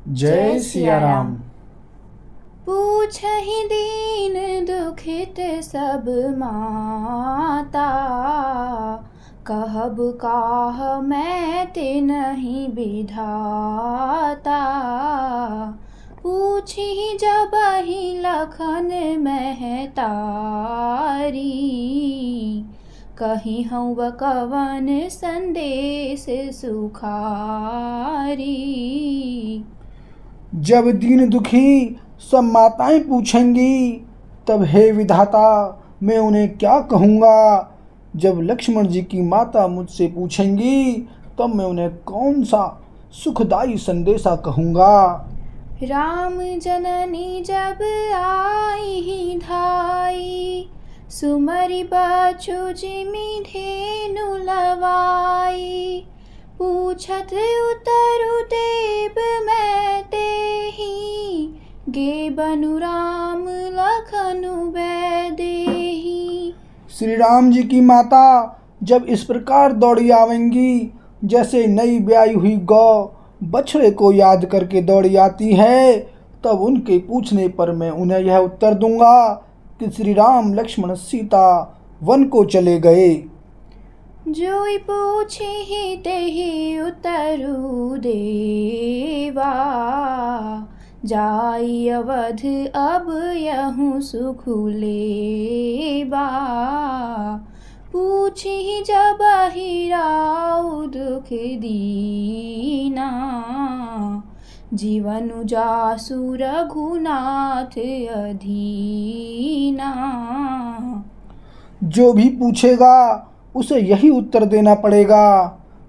जय सिया राम। पूछहि दीन दुखित सब माता, कहब काह मैं तिन्हि विधाता। पूछहि जबहि लखन महतारी, कही हउँ कवन संदेश सुखारी। जब दीन दुखी सब माताएं पूछेंगी, तब हे विधाता मैं उन्हें क्या कहूँगा। जब लक्ष्मण जी की माता मुझसे पूछेंगी, तब मैं उन्हें कौन सा सुखदायी संदेशा कहूँगा। राम जननी जब आई ही धाई, सुमरि बछु जिमि धेनु लवाई। पूछत उतरु देव मैं तेहि, गे बनु राम लखनु बैदेही। श्री राम जी की माता जब इस प्रकार दौड़ी आवेंगी, जैसे नई ब्याई हुई गौ बछड़े को याद करके दौड़ी आती है, तब उनके पूछने पर मैं उन्हें यह उत्तर दूंगा कि श्री राम लक्ष्मण सीता वन को चले गए। जोई पूछहि तेहि उतरु देवा, जाई अवध अब यहूँ सुख लेबा। पूछहि जबहि राउ दुख दीना, जीवनु जासु रघुनाथ अधीना। जो भी पूछेगा उसे यही उत्तर देना पड़ेगा।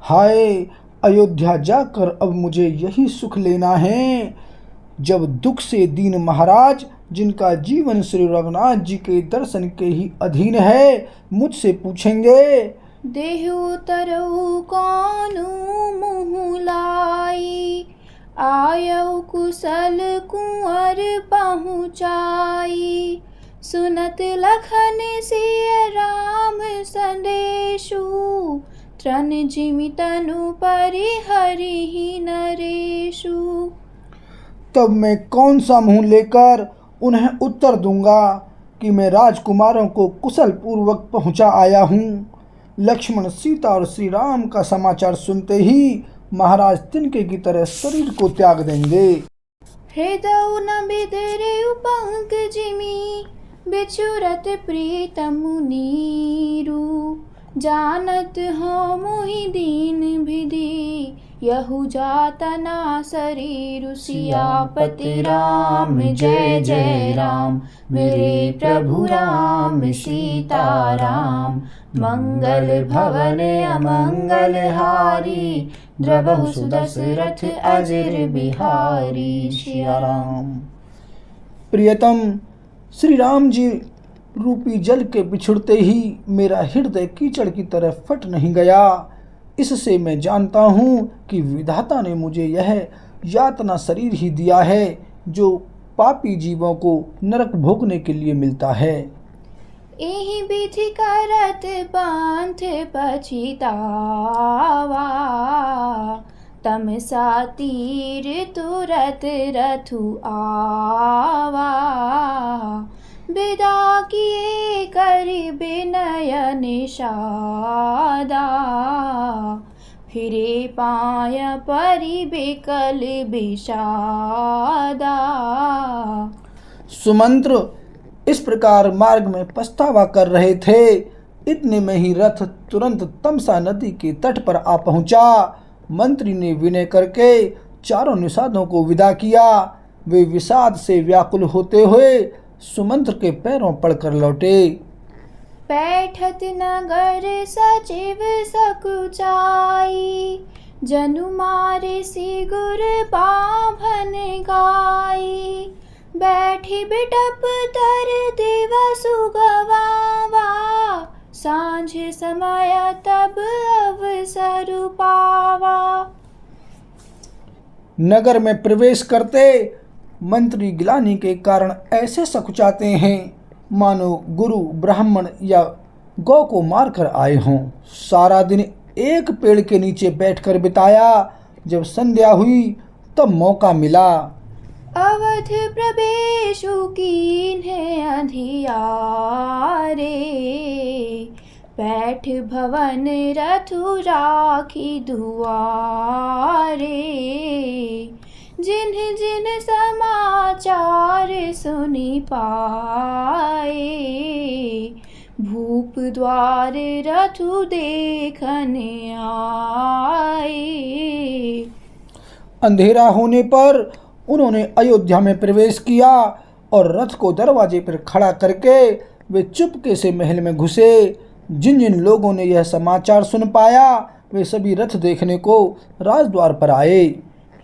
हाय अयोध्या जाकर अब मुझे यही सुख लेना है। जब दुख से दीन महाराज, जिनका जीवन श्री रघुनाथ जी के दर्शन के ही अधीन है, मुझसे पूछेंगे, देहु तरऊ कौनु मुँह लाई, आयऊ कुशल कुंवर पहुँचाई। सुनत लखन सिय राम संदेशु, त्रन जिमि तनु परिहरिहि नरेशु। तब मैं कौन सा मुँह लेकर उन्हें उत्तर दूंगा कि मैं राजकुमारों को कुशल पूर्वक पहुंचा आया हूँ। लक्ष्मण सीता और श्री राम का समाचार सुनते ही महाराज तिनके की तरह शरीर को त्याग देंगे। हृदय न बिदरे पंक जिमि, बिछुरत प्रीतमु नीरू। जानत हो मोहि दीन विधि, यहु जातना शरीरु। सियापति राम जय जय राम, मेरे प्रभु राम सीता राम। मंगल भवन अमंगल हारी, द्रवहु सुदशरथ अजिर बिहारी। सिया राम। प्रियतम, श्री राम जी रूपी जल के बिछुड़ते ही मेरा हृदय कीचड़ की तरह फट नहीं गया। इससे मैं जानता हूँ कि विधाता ने मुझे यह यातना शरीर ही दिया है, जो पापी जीवों को नरक भोगने के लिए मिलता है। एहि विधि करत पंथ पछितावा, तमसा तीर तुरत रथु आवा। विदा किए करि विनय निषादा, फिरे पाय परि बिकल विषादा। सुमंत्र इस प्रकार मार्ग में पछतावा कर रहे थे। इतने में ही रथ तुरंत तमसा नदी के तट पर आ पहुंचा। मंत्री ने विनय करके चारों निषादों को विदा किया। वे विषाद से व्याकुल होते हुए सुमंत्र के पैरों पड़कर लौटे। बैठत नगर सचिव सकुचाई, जनु मारे सिगुर बाभन गाई। बैठी बिटप तर दिवसु गवावा, सांझ समय तब अवसर पावा। नगर में प्रवेश करते मंत्री गिलानी के कारण ऐसे सकुचाते हैं मानो गुरु ब्राह्मण या गौ को मारकर आए हों। सारा दिन एक पेड़ के नीचे बैठकर बिताया। जब संध्या हुई तब मौका मिला। अवध प्रवेशु कीन्हे अंधियारे, बैठ भवन रथु राखी दुआरे। जिन्ह जिन्ह समाचार सुनि पाए, भूप द्वार रथु देखन आए। अंधेरा होने पर उन्होंने अयोध्या में प्रवेश किया और रथ को दरवाजे पर खड़ा करके वे चुपके से महल में घुसे। जिन जिन लोगों ने यह समाचार सुन पाया वे सभी रथ देखने को राजद्वार पर आए।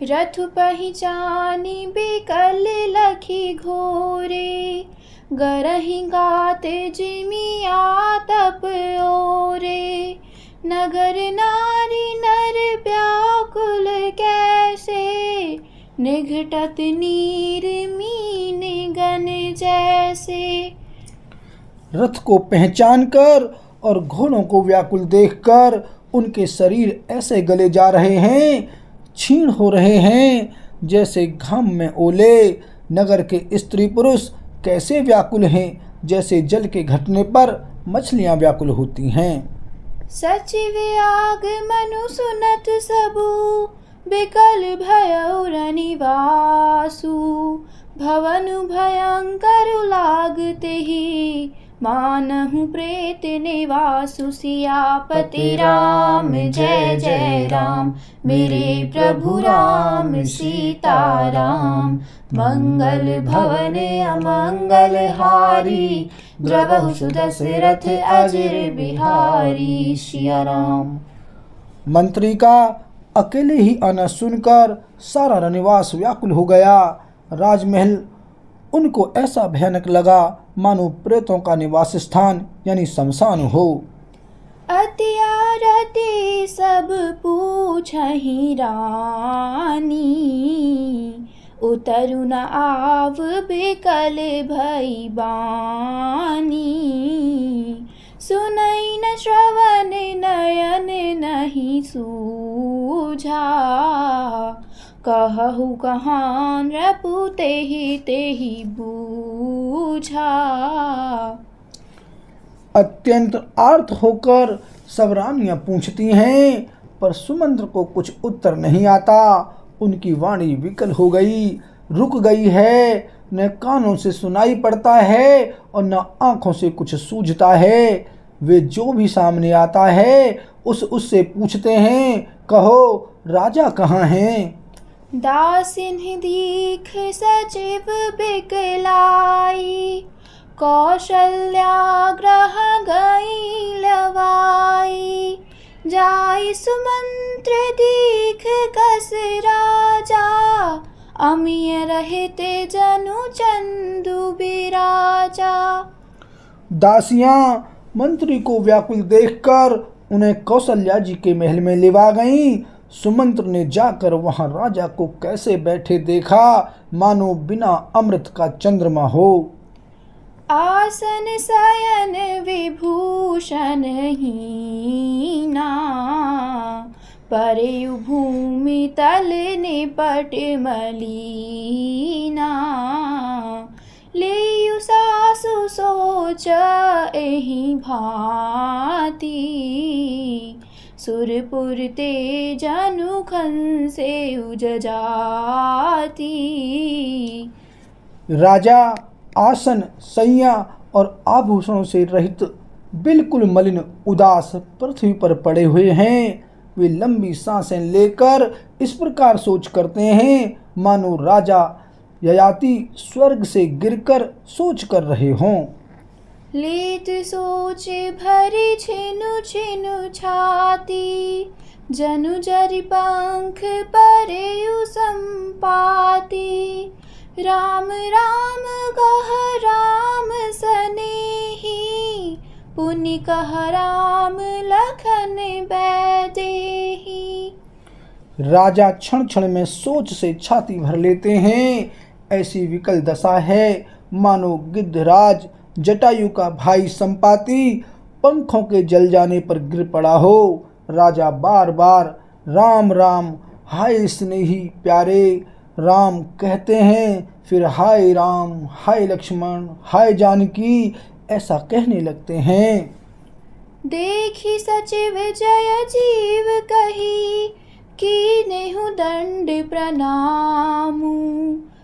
रथ पहिचानी बिकल लखी घोरे, गरहि गाते जिमिया तप ओरे। नगर नारी नर व्याकुल कैसे, निघटत नीर मीन गन जैसे। रथ को पहचान कर और घोड़ों को व्याकुल देखकर उनके शरीर ऐसे गले जा रहे हैं, क्षीण हो रहे हैं जैसे घाम में ओले। नगर के स्त्री पुरुष कैसे व्याकुल हैं, जैसे जल के घटने पर मछलियां व्याकुल होती हैं। सचिव आगमनु सुनत सबु, बिकल भयउ रनिवासु। भवनु भयंकर लागते ही, मानहु प्रेत निवासु। सियापति राम जय जय राम, मेरे प्रभु राम सीताराम। मंगल भवन अमंगल हारी, द्रवहु सुदशरथ अजर बिहारी। सिया राम। मंत्री का अकेले ही आना सुनकर सारा रनिवास व्याकुल हो गया। राजमहल उनको ऐसा भयानक लगा मानो प्रेतों का निवास स्थान यानी शमशान हो। अति आरती सब पूछहि रानी, उतरु न आव बिकल भई बानी। सुनई न श्रवण नयन नहीं सूझा, कहु कहाँ नृपु तेहि तेहि बूझा। अत्यंत आर्त होकर सब रानियां पूछती हैं, पर सुमंत्र को कुछ उत्तर नहीं आता। उनकी वाणी विकल हो गई, रुक गई है, न कानों से सुनाई पड़ता है और न आंखों से कुछ सूझता है। वे जो भी सामने आता है उससे पूछते हैं, कहो राजा कहाँ हैं। दासिन्ह दीख सचिव बिकलाई, कौशल्या ग्रह गई लवाई। जाई सुमंत्र दीख कस राजा, अमिय रहते जनु चंदु बिराजा। दासियां मंत्री को व्याकुल देखकर उन्हें कौशल्या जी के महल में लेवा गईं। सुमंत्र ने जाकर वहां राजा को कैसे बैठे देखा, मानो बिना अमृत का चंद्रमा हो। आसन शयन विभूषण हीना, परेयु भूमि तल निपट मलीना। लेयु सासु सोच एहि भांति, सुरपुर ते जनु खंसे उजजाति। राजा आसन सैया और आभूषणों से रहित बिल्कुल मलिन उदास पृथ्वी पर पड़े हुए हैं। वे लंबी सांसें लेकर इस प्रकार सोच करते हैं मानो राजा ययाति स्वर्ग से गिरकर सोच कर रहे हों। लेत सोच भरी छिनु छिनु छाती, जनु जरि पंख परेयु संपाती। राम राम कह राम सनेही, पुनि कह राम लखन बैदेही। राजा क्षण क्षण में सोच से छाती भर लेते हैं। ऐसी विकल दशा है मानो गिद्धराज जटायु का भाई संपाति पंखों के जल जाने पर गिर पड़ा हो। राजा बार बार राम राम हाय स्नेही प्यारे राम कहते हैं, फिर हाय राम, हाय लक्ष्मण, हाय जानकी ऐसा कहने लगते हैं। देखी सचिव जय जीव कही, कीनेहु दंड प्रणामु।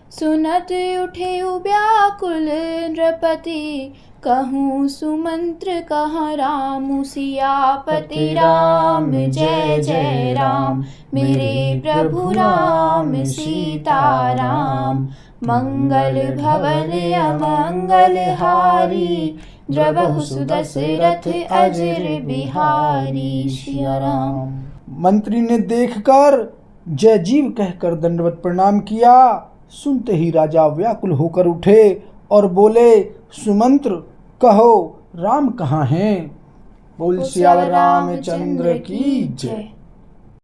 सुनत उठे व्याकुल नृपति, कहूँ सुमंत्र कहाँ रामु। सियापति राम जय जय राम, मेरे प्रभु राम सीताराम। मंगल भवन अमंगल हारी, द्रवहु सुदशरथ अजर बिहारी। सिया राम। मंत्री ने देखकर जय जीव कहकर दंडवत प्रणाम किया। सुनते ही राजा व्याकुल होकर उठे और बोले, सुमंत्र कहो राम कहाँ हैं। बोल सियावर रामचंद्र की जय।